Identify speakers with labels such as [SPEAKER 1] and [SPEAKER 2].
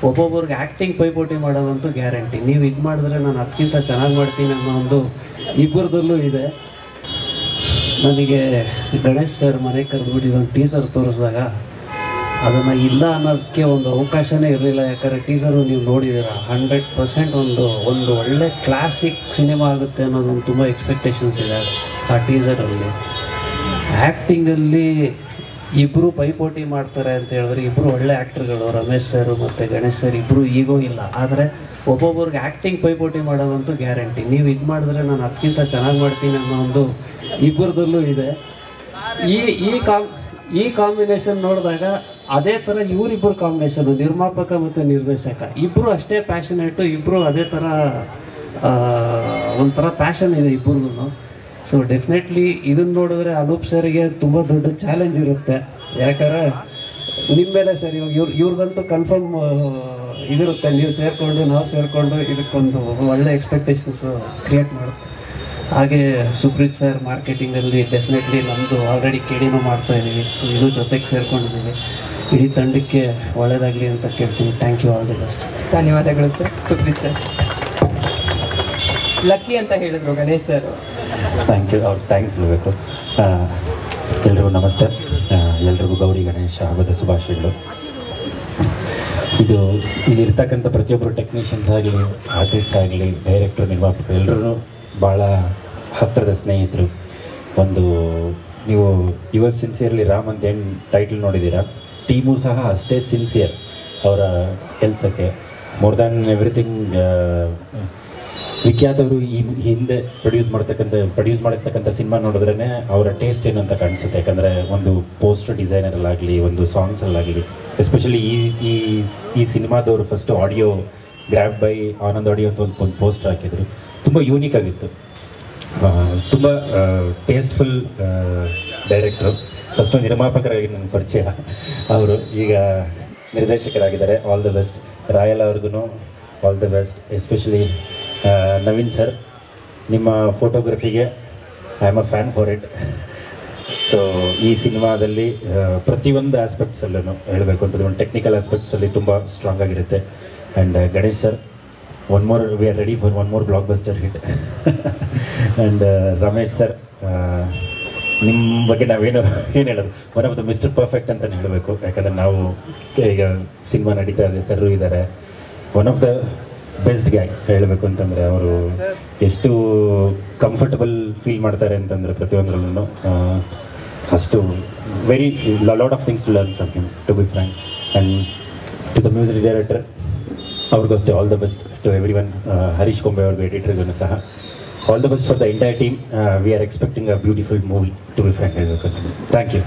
[SPEAKER 1] ಒಬ್ಬೊಬ್ರಿಗೆ ಆ್ಯಕ್ಟಿಂಗ್ ಪೈಪೋಟಿ ಮಾಡೋದಂತೂ ಗ್ಯಾರಂಟಿ. ನೀವು ಇದು ಮಾಡಿದ್ರೆ ನಾನು ಅದಕ್ಕಿಂತ ಚೆನ್ನಾಗಿ ಮಾಡ್ತೀನಿ ಅನ್ನೋ ಒಂದು ಇಬ್ಬರದಲ್ಲೂ ಇದೆ. ನನಗೆ ಗಣೇಶ್ ಸರ್ ಮನೆಗೆ ಕರೆದುಬಿಟ್ಟು ಒಂದು ಟೀಸರ್ ತೋರಿಸಿದಾಗ ಅದನ್ನು ಇಲ್ಲ ಅನ್ನೋದಕ್ಕೆ ಒಂದು ಅವಕಾಶನೇ ಇರಲಿಲ್ಲ. ಯಾಕಂದರೆ ಟೀಸರು ನೀವು ನೋಡಿದ್ದೀರ, 100% ಒಂದು ಒಳ್ಳೆ ಕ್ಲಾಸಿಕ್ ಸಿನಿಮಾ ಆಗುತ್ತೆ ಅನ್ನೋದೊಂದು ತುಂಬ ಎಕ್ಸ್ಪೆಕ್ಟೇಷನ್ಸ್ ಇದೆ ಆ ಟೀಸರಲ್ಲಿ. ಆ್ಯಕ್ಟಿಂಗಲ್ಲಿ ಇಬ್ಬರು ಪೈಪೋಟಿ ಮಾಡ್ತಾರೆ ಅಂತ ಹೇಳಿದ್ರೆ ಇಬ್ಬರು ಒಳ್ಳೆ ಆ್ಯಕ್ಟ್ರುಗಳು, ರಮೇಶ್ ಸರ್ ಮತ್ತು ಗಣೇಶ್ ಸರ್ ಇಬ್ಬರು ಈಗೋ ಇಲ್ಲ. ಆದರೆ ಒಬ್ಬೊಬ್ರಿಗೆ ಆ್ಯಕ್ಟಿಂಗ್ ಪೈಪೋಟಿ ಮಾಡೋದಂತೂ ಗ್ಯಾರಂಟಿ. ನೀವು ಇದು ಮಾಡಿದ್ರೆ ನಾನು ಅದಕ್ಕಿಂತ ಚೆನ್ನಾಗಿ ಮಾಡ್ತೀನಿ ಅನ್ನೋ ಒಂದು ಇಬ್ಬರದಲ್ಲೂ ಇದೆ. ಈ ಕಾಂಬಿನೇಷನ್ ನೋಡಿದಾಗ ಅದೇ ಥರ ಇವರಿಬ್ಬರು ಕಾಂಬಿನೇಷನು, ನಿರ್ಮಾಪಕ ಮತ್ತು ನಿರ್ದೇಶಕ ಇಬ್ಬರು ಅಷ್ಟೇ ಪ್ಯಾಷನೇಟು, ಇಬ್ಬರು ಅದೇ ಥರ ಒಂಥರ ಪ್ಯಾಷನ್ ಇದೆ ಇಬ್ಬರಿಗೂ. ಸೊ ಡೆಫಿನೆಟ್ಲಿ ಇದನ್ನು ನೋಡಿದ್ರೆ ಅನೂಪ್ ಸರ್ಗೆ ತುಂಬ ದೊಡ್ಡ ಚಾಲೆಂಜ್ ಇರುತ್ತೆ. ಯಾಕಂದರೆ ನಿಮ್ಮ ಮೇಲೆ ಸರ್ ಇವ್ರಿಗಂತೂ ಕನ್ಫರ್ಮ್ ಇದಿರುತ್ತೆ, ನೀವು ಸೇರಿಕೊಂಡು ನಾವು ಸೇರಿಕೊಂಡು ಇದಕ್ಕೊಂದು ಒಳ್ಳೆ ಎಕ್ಸ್ಪೆಕ್ಟೇಷನ್ಸ್ ಕ್ರಿಯೇಟ್ ಮಾಡುತ್ತೆ. ಹಾಗೆ ಸುಪ್ರೀತ್ ಸರ್ ಮಾರ್ಕೆಟಿಂಗಲ್ಲಿ ಡೆಫಿನೆಟ್ಲಿ ನಮ್ಮದು ಆಲ್ರೆಡಿ ಕೇಳಿನೂ ಮಾಡ್ತಾಯಿದ್ದೀವಿ. ಸೊ ಇದು ಜೊತೆಗೆ ಸೇರ್ಕೊಂಡಿದ್ದೀವಿ. ಇಡೀ ತಂಡಕ್ಕೆ ಒಳ್ಳೆಯದಾಗಲಿ ಅಂತ ಕೇಳ್ತೀನಿ. Thank you, all the best.
[SPEAKER 2] ಧನ್ಯವಾದಗಳು ಸರ್. ಸುಪ್ರೀತ್ ಸರ್, ಲಕ್ಕಿ ಅಂತ ಹೇಳಿದ್ರು ಗಣೇಶ್ ಸರ್.
[SPEAKER 3] ಥ್ಯಾಂಕ್ ಯು, ಅವ್ರು ಥ್ಯಾಂಕ್ಸ್ ಹೇಳಬೇಕು. ಎಲ್ರಿಗೂ ನಮಸ್ತೆ. ಎಲ್ರಿಗೂ ಗೌರಿ ಗಣೇಶ ಹಬ್ಬದ ಶುಭಾಶಯಗಳು. ಇದು ಇಲ್ಲಿರ್ತಕ್ಕಂಥ ಪ್ರತಿಯೊಬ್ಬರು ಟೆಕ್ನಿಷಿಯನ್ಸ್ ಆಗಲಿ, ಆರ್ಟಿಸ್ಟ್ ಆಗಲಿ, ಡೈರೆಕ್ಟರ್, ನಿರ್ಮಾಪಕರು ಎಲ್ಲರೂ ಭಾಳ ಹತ್ತಿರದ ಸ್ನೇಹಿತರು. ನೀವು ಯುವರ್ ಸಿನ್ಸಿಯರ್ಲಿ ರಾಮ್ ಅಂತ ಏನು ಟೈಟಲ್ ನೋಡಿದ್ದೀರಾ, ಟೀಮು ಸಹ ಅಷ್ಟೇ ಸಿನ್ಸಿಯರ್ ಅವರ ಕೆಲಸಕ್ಕೆ. ಮೋರ್ ದ್ಯಾನ್ ಎವ್ರಿಥಿಂಗ್ ವಿಖ್ಯಾತ್ ಅವರು ಈ ಹಿಂದೆ ಪ್ರೊಡ್ಯೂಸ್ ಮಾಡಿರ್ತಕ್ಕಂಥ ಸಿನಿಮಾ ನೋಡಿದ್ರೇ ಅವರ ಟೇಸ್ಟ್ ಏನು ಅಂತ ಕಾಣಿಸುತ್ತೆ. ಯಾಕಂದರೆ ಒಂದು ಪೋಸ್ಟರ್ ಡಿಸೈನರಲ್ಲಾಗಲಿ, ಒಂದು ಸಾಂಗ್ಸಲ್ಲಾಗಲಿ, ಎಸ್ಪೆಷಲಿ ಈ ಸಿನಿಮಾದವರು first audio grab by Anand audio ಅಂತ ಒಂದು ಪೋಸ್ಟರ್ ಹಾಕಿದರು. ತುಂಬ ಯೂನಿಕ್ ಆಗಿತ್ತು, ತುಂಬ ಟೇಸ್ಟ್ಫುಲ್ ಡೈರೆಕ್ಟ್ರು. ಫಸ್ಟು ನಿರ್ಮಾಪಕರಾಗಿ ನನ್ನ ಪರಿಚಯ, ಅವರು ಈಗ ನಿರ್ದೇಶಕರಾಗಿದ್ದಾರೆ. All the best. ರಾಯಲ್ ಅವ್ರಿಗೂ all the best. Especially Naveen sir, ನಿಮ್ಮ ಫೋಟೋಗ್ರಫಿಗೆ I am a fan for it. So ಈ ಸಿನಿಮಾದಲ್ಲಿ ಪ್ರತಿಯೊಂದು ಆಸ್ಪೆಕ್ಟ್ಸಲ್ಲೂ ಹೇಳಬೇಕು ಅಂತಂದರೆ ಒಂದು ಟೆಕ್ನಿಕಲ್ ಆಸ್ಪೆಕ್ಟ್ಸಲ್ಲಿ ತುಂಬ ಸ್ಟ್ರಾಂಗ್ ಆಗಿರುತ್ತೆ. And Ganesh sir, we are ready for one more blockbuster hit. And Ramesh sir, ನಿಮ್ಮ ಬಗ್ಗೆ ನಾವೇನು ಹೇಳೋದು, one of the mister perfect ಅಂತಲೇ ಹೇಳಬೇಕು. ಯಾಕಂದರೆ ನಾವು ಈಗ ಸಿನಿಮಾ ನಡೀತಾ ಇದೆ, ಸರ್ರು ಇದ್ದಾರೆ, ಒನ್ ಆಫ್ ದ ಬೆಸ್ಟ್ ಗ್ಯಾಯ್ ಹೇಳಬೇಕು ಅಂತಂದರೆ. ಅವರು ಎಷ್ಟು ಕಂಫರ್ಟಬಲ್ ಫೀಲ್ ಮಾಡ್ತಾರೆ ಅಂತಂದರೆ ಪ್ರತಿಯೊಂದರಲ್ಲೂ, ಅಷ್ಟು very lot of things to learn from him, to be frank. And to the music director ಅವ್ರಿಗೂ ಅಷ್ಟೇ all the best. To everyone, Harish Kombe ಅವ್ರಿಗೆ, ಎಡಿಟರ್ಗೂ ಸಹ all the best for the entire team. We are expecting a beautiful movie, to be frank ಹೇಳಬೇಕು. Thank you.